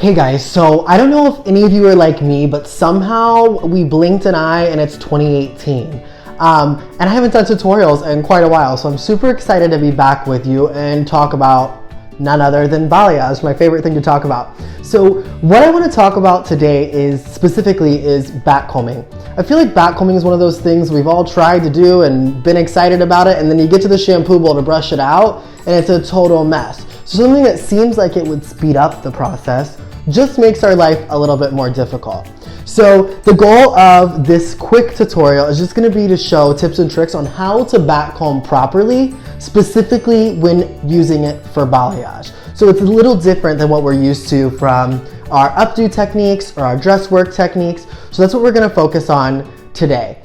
Hey guys, so I don't know if any of you are like me, but somehow we blinked an eye and it's 2018. And I haven't done tutorials in quite a while, so I'm super excited to be back with you and talk about none other than balayage, my favorite thing to talk about. So what I want to talk about today is backcombing. I feel like backcombing is one of those things we've all tried to do and been excited about it, and then you get to the shampoo bowl to brush it out and it's a total mess. So something that seems like it would speed up the process just makes our life a little bit more difficult. So the goal of this quick tutorial is just going to be to show tips and tricks on how to backcomb properly, specifically when using it for balayage. So it's a little different than what we're used to from our updo techniques or our dress work techniques. So that's what we're going to focus on today.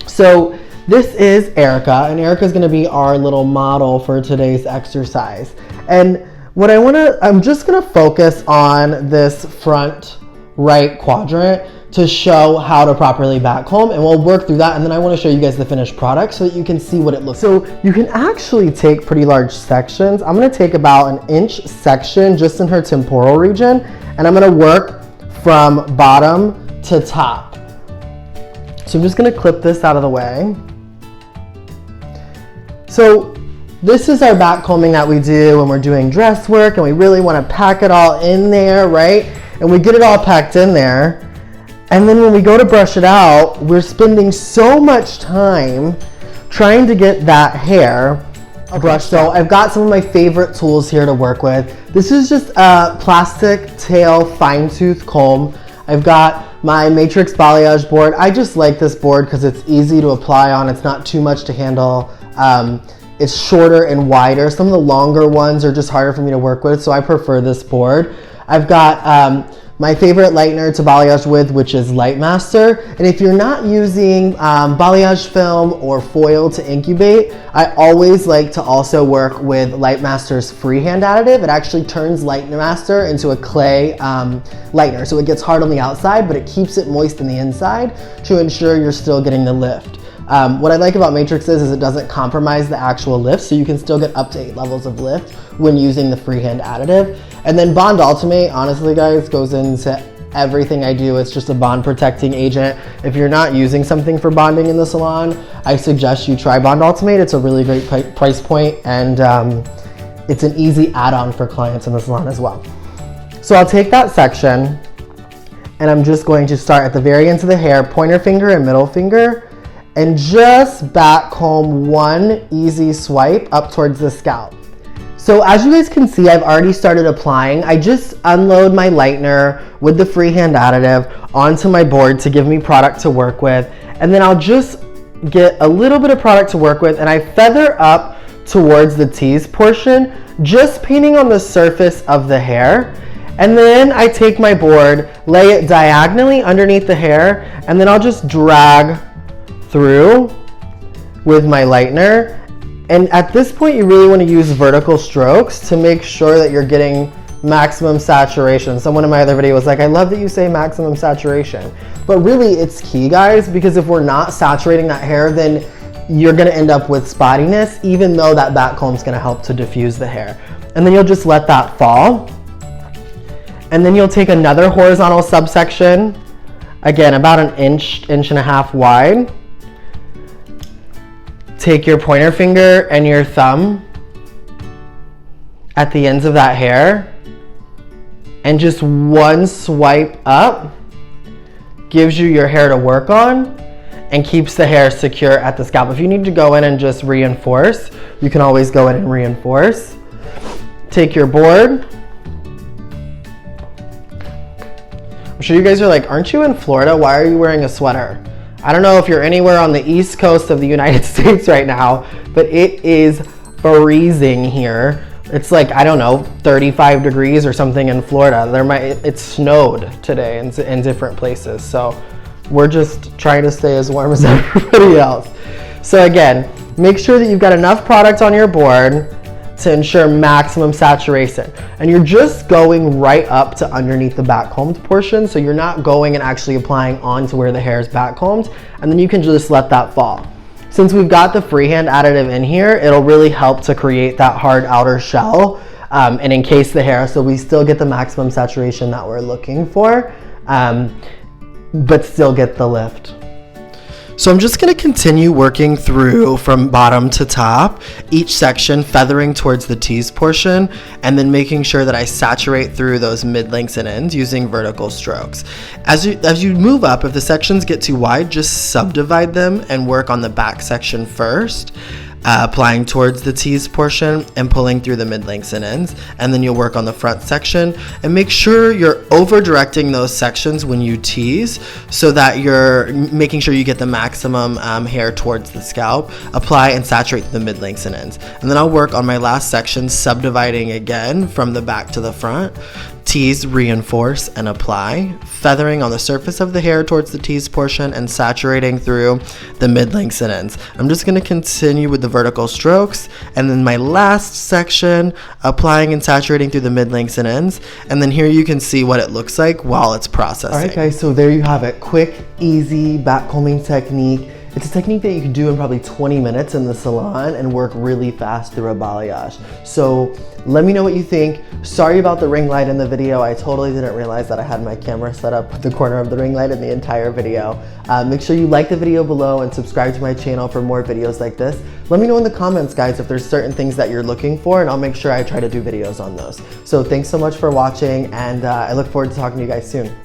So this is Erica, and Erica is going to be our little model for today's exercise. And I'm just going to focus on this front right quadrant to show how to properly backcomb, and we'll work through that, and then I want to show you guys the finished product so that you can see what it looks like. So you can actually take pretty large sections. I'm going to take about an inch section just in her temporal region, and I'm going to work from bottom to top. So I'm just going to clip this out of the way. So this is our backcombing that we do when we're doing dress work and we really want to pack it all in there, right? And we get it all packed in there. And then when we go to brush it out, we're spending so much time trying to get that hair brushed. So I've got some of my favorite tools here to work with. This is just a plastic tail fine tooth comb. I've got my Matrix balayage board. I just like this board because it's easy to apply on. It's not too much to handle. It's shorter and wider. Some of the longer ones are just harder for me to work with, so I prefer this board. I've got my favorite lightener to balayage with, which is Light Master. And if you're not using balayage film or foil to incubate, I always like to also work with Light Master's freehand additive. It actually turns Light Master into a clay lightener, so it gets hard on the outside, but it keeps it moist in the inside to ensure you're still getting the lift. What I like about Matrix is it doesn't compromise the actual lift, so you can still get up to 8 levels of lift when using the freehand additive. And then Bond Ultimate, honestly guys, goes into everything I do. It's just a bond protecting agent. If you're not using something for bonding in the salon, I suggest you try Bond Ultimate. It's a really great price point, and it's an easy add-on for clients in the salon as well. So I'll take that section, and I'm just going to start at the very ends of the hair, pointer finger and middle finger, and just backcomb one easy swipe up towards the scalp. So as you guys can see, I've already started applying. I just unload my lightener with the freehand additive onto my board to give me product to work with. And then I'll just get a little bit of product to work with, and I feather up towards the tease portion, just painting on the surface of the hair. And then I take my board, lay it diagonally underneath the hair, and then I'll just drag through with my lightener. And at this point, you really want to use vertical strokes to make sure that you're getting maximum saturation. Someone in my other video was like, I love that you say maximum saturation. But really, it's key, guys, because if we're not saturating that hair, then you're going to end up with spottiness, even though that backcomb is going to help to diffuse the hair. And then you'll just let that fall. And then you'll take another horizontal subsection, again, about an inch, inch and a half wide. Take your pointer finger and your thumb at the ends of that hair, and just one swipe up gives you your hair to work on and keeps the hair secure at the scalp. If you need to go in and just reinforce, you can always go in and reinforce. Take your board. I'm sure you guys are like, aren't you in Florida? Why are you wearing a sweater? I don't know if you're anywhere on the East Coast of the United States right now, but it is freezing here. It's like, I don't know, 35 degrees or something in Florida. It snowed today in different places. So we're just trying to stay as warm as everybody else. So again, make sure that you've got enough product on your board to ensure maximum saturation. And you're just going right up to underneath the backcombed portion, so you're not going and actually applying onto where the hair is backcombed, and then you can just let that fall. Since we've got the freehand additive in here, it'll really help to create that hard outer shell and encase the hair so we still get the maximum saturation that we're looking for, but still get the lift. So I'm just going to continue working through from bottom to top, each section feathering towards the tease portion, and then making sure that I saturate through those mid lengths and ends using vertical strokes. As you move up, if the sections get too wide, just subdivide them and work on the back section first. Applying towards the tease portion and pulling through the mid lengths and ends, and then you'll work on the front section, and make sure you're over directing those sections when you tease so that you're making sure you get the maximum hair towards the scalp. Apply and saturate the mid lengths and ends, and then I'll work on my last section, subdividing again from the back to the front. Tease, reinforce, and apply, feathering on the surface of the hair towards the tease portion and saturating through the mid lengths and ends. I'm just going to continue with the vertical strokes, and then my last section, applying and saturating through the mid lengths and ends, and then here you can see what it looks like while it's processing. Alright guys, so there you have it. Quick, easy backcombing technique. It's a technique that you can do in probably 20 minutes in the salon and work really fast through a balayage. So let me know what you think. Sorry about the ring light in the video. I totally didn't realize that I had my camera set up with the corner of the ring light in the entire video. Make sure you like the video below and subscribe to my channel for more videos like this. Let me know in the comments, guys, if there's certain things that you're looking for, and I'll make sure I try to do videos on those. So thanks so much for watching, and I look forward to talking to you guys soon.